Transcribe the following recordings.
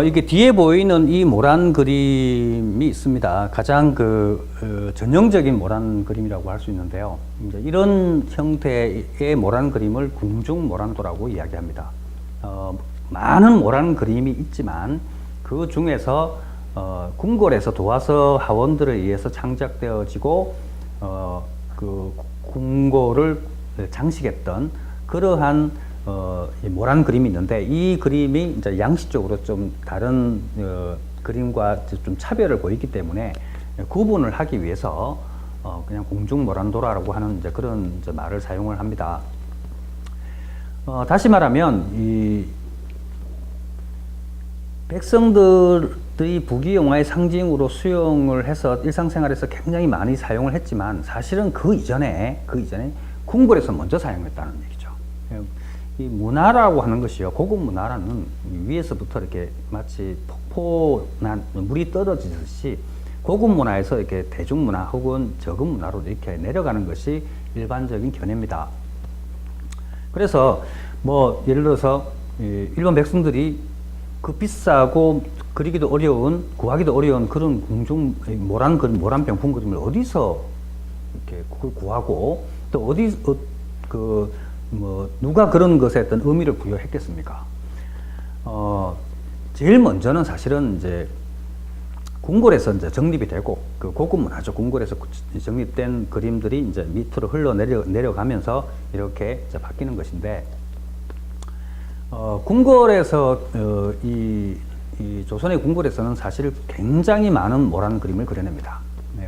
이게 뒤에 보이는 이 모란 그림이 있습니다. 가장 전형적인 모란 그림이라고 할 수 있는데요. 이제 이런 형태의 모란 그림을 궁중 모란도라고 이야기합니다. 많은 모란 그림이 있지만 그 중에서 궁궐에서 도화서 하원들에 의해서 창작되어지고 그 궁궐을 장식했던 그러한 이 모란 그림이 있는데, 이 그림이 이제 양식적으로 좀 다른 그림과 좀 차별을 보이기 때문에 구분을 하기 위해서 그냥 궁중 모란도라고 하는 이제 그런 이제 말을 사용을 합니다. 다시 말하면 이 백성들의 부귀영화의 상징으로 수용을 해서 일상생활에서 굉장히 많이 사용을 했지만, 사실은 그 이전에 궁궐에서 먼저 사용했다는 얘기죠. 이 문화라고 하는 것이요, 고급 문화라는 위에서부터 이렇게 마치 폭포난 물이 떨어지듯이 고급 문화에서 이렇게 대중문화 혹은 저급 문화로 이렇게 내려가는 것이 일반적인 견해입니다. 그래서 뭐 예를 들어서 일반 백성들이 그 비싸고 그리기도 어려운, 구하기도 어려운 그런 궁중 모란 병풍 그림을 어디서 이렇게 그걸 구하고, 또 어디 누가 그런 것에 어떤 의미를 부여했겠습니까? 제일 먼저는 사실은 이제 궁궐에서 이제 정립이 되고, 그 고급 문화죠. 궁궐에서 정립된 그림들이 이제 밑으로 내려가면서 이렇게 이제 바뀌는 것인데, 궁궐에서 이 조선의 궁궐에서는 사실 굉장히 많은 모란 그림을 그려냅니다.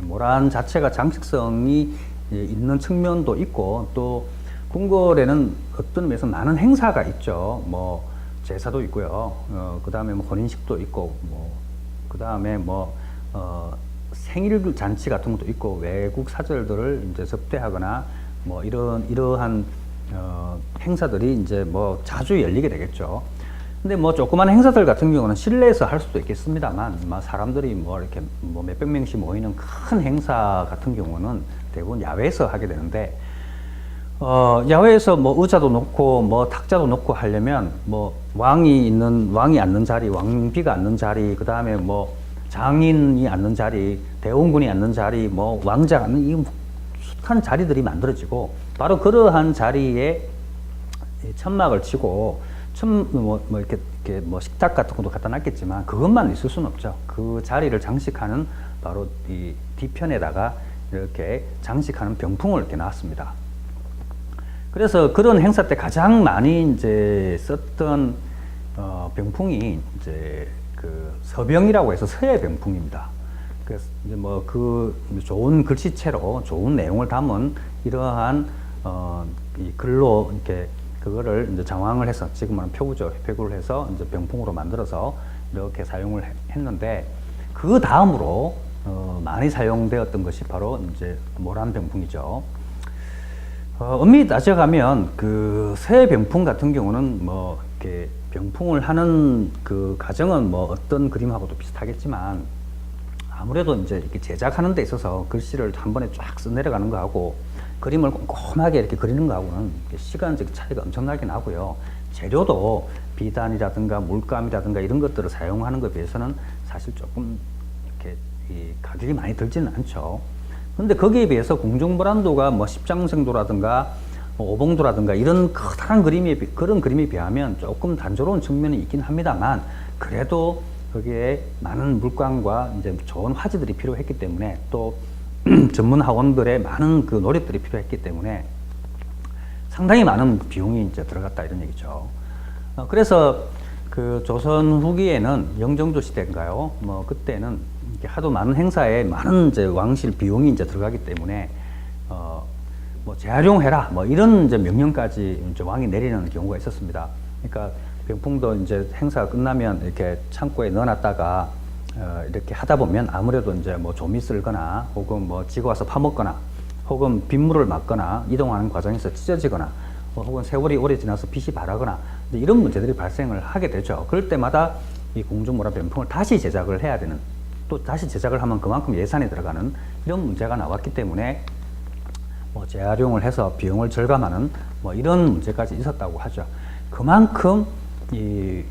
모란 자체가 장식성이 있는 측면도 있고, 또 궁궐에는 어떤 의미에서 많은 행사가 있죠. 뭐 제사도 있고요. 그 다음에 뭐 혼인식도 있고, 그 다음에 생일 잔치 같은 것도 있고, 외국 사절들을 이제 접대하거나 뭐 이러한 행사들이 이제 뭐 자주 열리게 되겠죠. 근데 뭐 조그만 행사들 같은 경우는 실내에서 할 수도 있겠습니다만, 사람들이 뭐 이렇게 뭐 몇백 명씩 모이는 큰 행사 같은 경우는 대부분 야외에서 하게 되는데, 야외에서 뭐 의자도 놓고 뭐 탁자도 놓고 하려면 뭐 왕이 앉는 자리, 왕비가 앉는 자리, 그 다음에 뭐 장인이 앉는 자리, 대원군이 앉는 자리, 뭐 왕자가 앉는 이 숱한 자리들이 만들어지고, 바로 그러한 자리에 천막을 치고 이렇게 뭐 식탁 같은 것도 갖다 놨겠지만 그것만 있을 수는 없죠. 그 자리를 장식하는 바로 이 뒤편에다가 이렇게 장식하는 병풍을 이렇게 놨습니다. 그래서 그런 행사 때 가장 많이 이제 썼던 병풍이 이제 그 서병이라고 해서 서예 병풍입니다. 그래서 이제 뭐 그 좋은 글씨체로 좋은 내용을 담은 이러한 이 글로 이렇게 그거를 이제 장황을 해서, 지금은 표구죠. 표구를 해서 이제 병풍으로 만들어서 이렇게 사용을 했는데, 그 다음으로 많이 사용되었던 것이 바로 이제 모란 병풍이죠. 엄밀히 따져가면 그 새 병풍 같은 경우는 뭐 이렇게 병풍을 하는 그 과정은 뭐 어떤 그림하고도 비슷하겠지만, 아무래도 이제 이렇게 제작하는 데 있어서 글씨를 한 번에 쫙 써내려가는 거하고 그림을 꼼꼼하게 이렇게 그리는 거하고는 시간적 차이가 엄청나게 나고요. 재료도 비단이라든가 물감이라든가 이런 것들을 사용하는 것에 비해서는 사실 조금 이렇게 이 가격이 많이 들지는 않죠. 근데 거기에 비해서 궁중모란도가 뭐 십장생도라든가 오봉도라든가 이런 커다란 그런 그림에 비하면 조금 단조로운 측면이 있긴 합니다만, 그래도 거기에 많은 물감과 이제 좋은 화지들이 필요했기 때문에, 또 전문 학원들의 많은 그 노력들이 필요했기 때문에 상당히 많은 비용이 이제 들어갔다 이런 얘기죠. 그래서 그 조선 후기에는 영정조 시대인가요? 뭐 그때는 이렇게 하도 많은 행사에 많은 이제 왕실 비용이 이제 들어가기 때문에 뭐 재활용해라 뭐 이런 이제 명령까지 이제 왕이 내리는 경우가 있었습니다. 그러니까 병풍도 이제 행사가 끝나면 이렇게 창고에 넣어놨다가 이렇게 하다 보면 아무래도 이제 뭐 좀이 쓸거나 혹은 뭐 지가 와서 파먹거나 혹은 빗물을 맞거나 이동하는 과정에서 찢어지거나 혹은 세월이 오래 지나서 빛이 바라거나 이런 문제들이 발생을 하게 되죠. 그럴 때마다 이 궁중모란 병풍을 다시 제작을 해야 되는, 또 다시 제작을 하면 그만큼 예산이 들어가는 이런 문제가 나왔기 때문에 뭐 재활용을 해서 비용을 절감하는 뭐 이런 문제까지 있었다고 하죠. 그만큼 이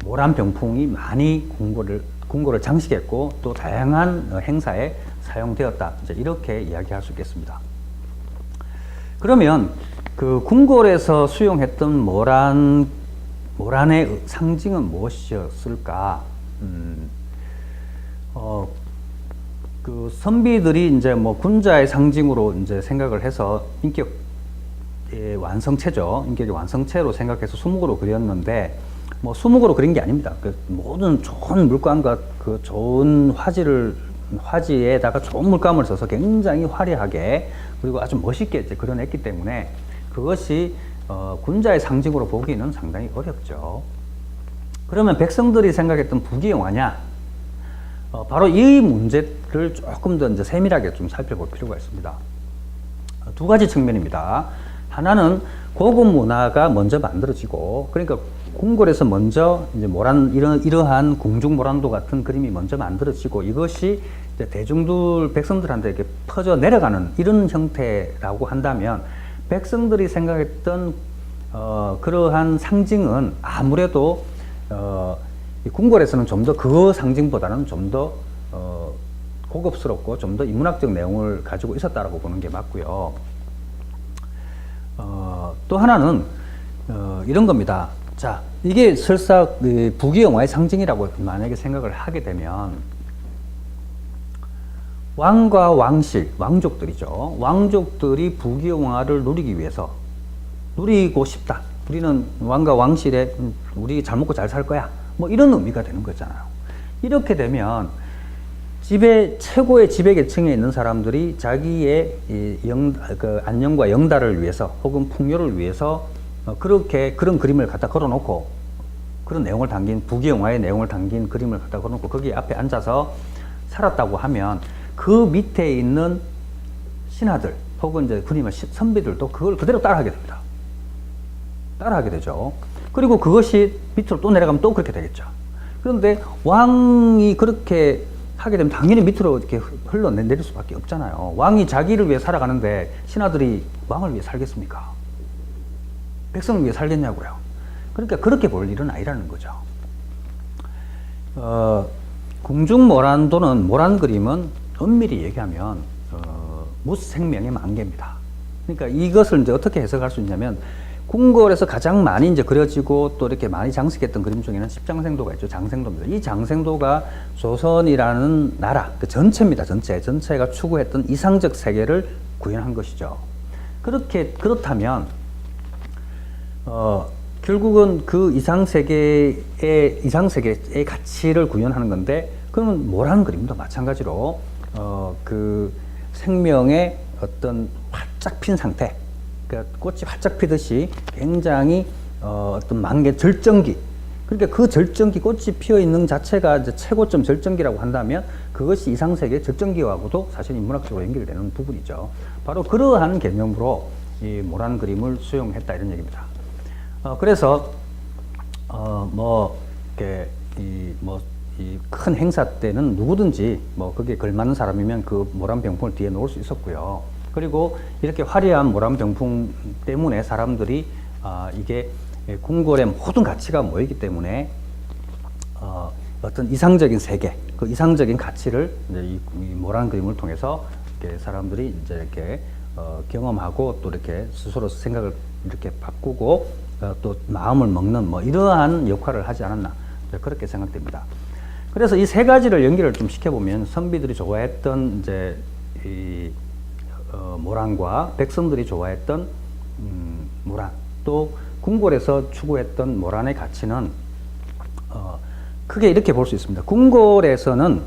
모란 병풍이 많이 궁궐을 장식했고 또 다양한 행사에 사용되었다. 이제 이렇게 이야기할 수 있겠습니다. 그러면 그 궁궐에서 수용했던 모란의 상징은 무엇이었을까? 그 선비들이 이제 뭐 군자의 상징으로 이제 생각을 해서 인격의 완성체죠. 인격의 완성체로 생각해서 수묵으로 그렸는데, 뭐 수묵으로 그린 게 아닙니다. 그 모든 좋은 물감과 그 좋은 화지에다가 좋은 물감을 써서 굉장히 화려하게 그리고 아주 멋있게 이제 그려냈기 때문에 그것이 군자의 상징으로 보기는 상당히 어렵죠. 그러면 백성들이 생각했던 부귀영화냐? 바로 이 문제를 조금 더 이제 세밀하게 좀 살펴볼 필요가 있습니다. 두 가지 측면입니다. 하나는 고급 문화가 먼저 만들어지고, 그러니까 궁궐에서 먼저 이제 이러한 궁중 모란도 같은 그림이 먼저 만들어지고, 이것이 이제 대중들, 백성들한테 이렇게 퍼져 내려가는 이런 형태라고 한다면, 백성들이 생각했던 그러한 상징은 아무래도 이 궁궐에서는 좀 더 그 상징보다는 좀 더 고급스럽고 좀 더 인문학적 내용을 가지고 있었다라고 보는 게 맞고요. 또 하나는 이런 겁니다. 자, 이게 설사 부귀영화의 상징이라고 만약에 생각을 하게 되면 왕과 왕실, 왕족들이죠. 왕족들이 부귀영화를 누리기 위해서 누리고 싶다. 우리는 왕과 왕실에 우리 잘 먹고 잘 살 거야. 뭐 이런 의미가 되는 거잖아요. 이렇게 되면 최고의 지배계층에 있는 사람들이 자기의 그 안녕과 영달을 위해서 혹은 풍요를 위해서 그런 그림을 갖다 걸어놓고 그런 내용을 담긴 부귀영화의 내용을 담긴 그림을 갖다 걸어놓고 거기 앞에 앉아서 살았다고 하면 그 밑에 있는 신하들 혹은 이제 군림의 선비들도 그걸 그대로 따라하게 됩니다. 따라하게 되죠. 그리고 그것이 밑으로 또 내려가면 또 그렇게 되겠죠. 그런데 왕이 그렇게 하게 되면 당연히 밑으로 이렇게 흘러내릴 수밖에 없잖아요. 왕이 자기를 위해 살아가는데 신하들이 왕을 위해 살겠습니까? 백성을 위해 살겠냐고요. 그러니까 그렇게 볼 일은 아니라는 거죠. 궁중 모란도는 모란 그림은 엄밀히 얘기하면 무생명의 만개입니다. 그러니까 이것을 이제 어떻게 해석할 수 있냐면 궁궐에서 가장 많이 이제 그려지고 또 이렇게 많이 장식했던 그림 중에는 십장생도가 있죠. 장생도입니다. 이 장생도가 조선이라는 나라 그 전체입니다. 전체가 추구했던 이상적 세계를 구현한 것이죠. 그렇다면 결국은 그 이상세계의 가치를 구현하는 건데, 그러면 모란 그림도 마찬가지로 그 생명의 어떤 활짝 핀 상태, 그러니까 꽃이 활짝 피듯이 굉장히 어떤 만개 절정기, 그러니까 그 절정기 꽃이 피어 있는 자체가 이제 최고점 절정기라고 한다면 그것이 이상세계 절정기하고도 사실 인문학적으로 연결되는 부분이죠. 바로 그러한 개념으로 이 모란 그림을 수용했다 이런 얘기입니다. 그래서 이 큰 행사 때는 누구든지 그게 걸맞는 사람이면 그 모란 병풍을 뒤에 놓을 수 있었고요. 그리고 이렇게 화려한 모란 병풍 때문에 사람들이 이게 궁궐의 모든 가치가 모이기 때문에 어떤 이상적인 세계, 그 이상적인 가치를 이제 이 모란 그림을 통해서 이렇게 사람들이 이제 이렇게 경험하고 또 이렇게 스스로 생각을 이렇게 바꾸고 또 마음을 먹는 이러한 역할을 하지 않았나, 그렇게 생각됩니다. 그래서 이 세 가지를 연결을 좀 시켜보면 선비들이 좋아했던 이제 이 모란과 백성들이 좋아했던 모란, 또 궁궐에서 추구했던 모란의 가치는 크게 이렇게 볼 수 있습니다. 궁궐에서는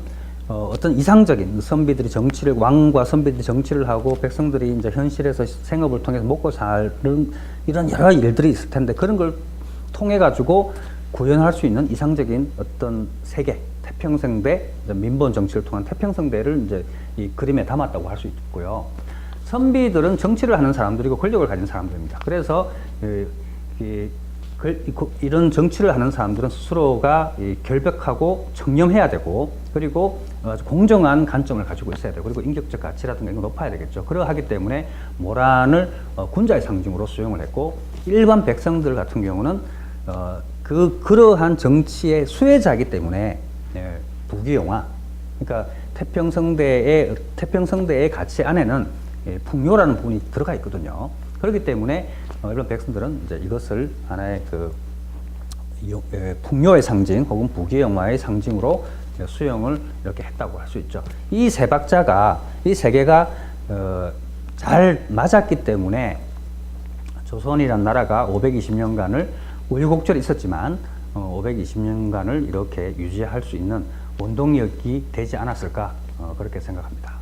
어떤 이상적인 선비들이 왕과 선비들이 정치를 하고 백성들이 이제 현실에서 생업을 통해서 먹고 사는 이런 여러 일들이 있을 텐데, 그런 걸 통해 가지고 구현할 수 있는 이상적인 어떤 세계, 태평성대, 민본 정치를 통한 태평성대를 이제 이 그림에 담았다고 할 수 있고요. 선비들은 정치를 하는 사람들이고 권력을 가진 사람들입니다. 그래서 이런 정치를 하는 사람들은 스스로가 결백하고 청렴해야 되고, 그리고 공정한 관점을 가지고 있어야 되고, 그리고 인격적 가치라든가 이런 거 높아야 되겠죠. 그러하기 때문에 모란을 군자의 상징으로 수용을 했고, 일반 백성들 같은 경우는 그러한 정치의 수혜자이기 때문에 부귀영화, 그러니까 태평성대의 가치 안에는 풍요라는 부분이 들어가 있거든요. 그렇기 때문에 일반 백성들은 이제 이것을 하나의 풍요의 상징 혹은 부귀영화의 상징으로 수용을 이렇게 했다고 할 수 있죠. 이 세 박자가, 이 세 개가 잘 맞았기 때문에 조선이란 나라가 520년간을 우여곡절이 있었지만 520년간을 이렇게 유지할 수 있는 원동력이 되지 않았을까, 그렇게 생각합니다.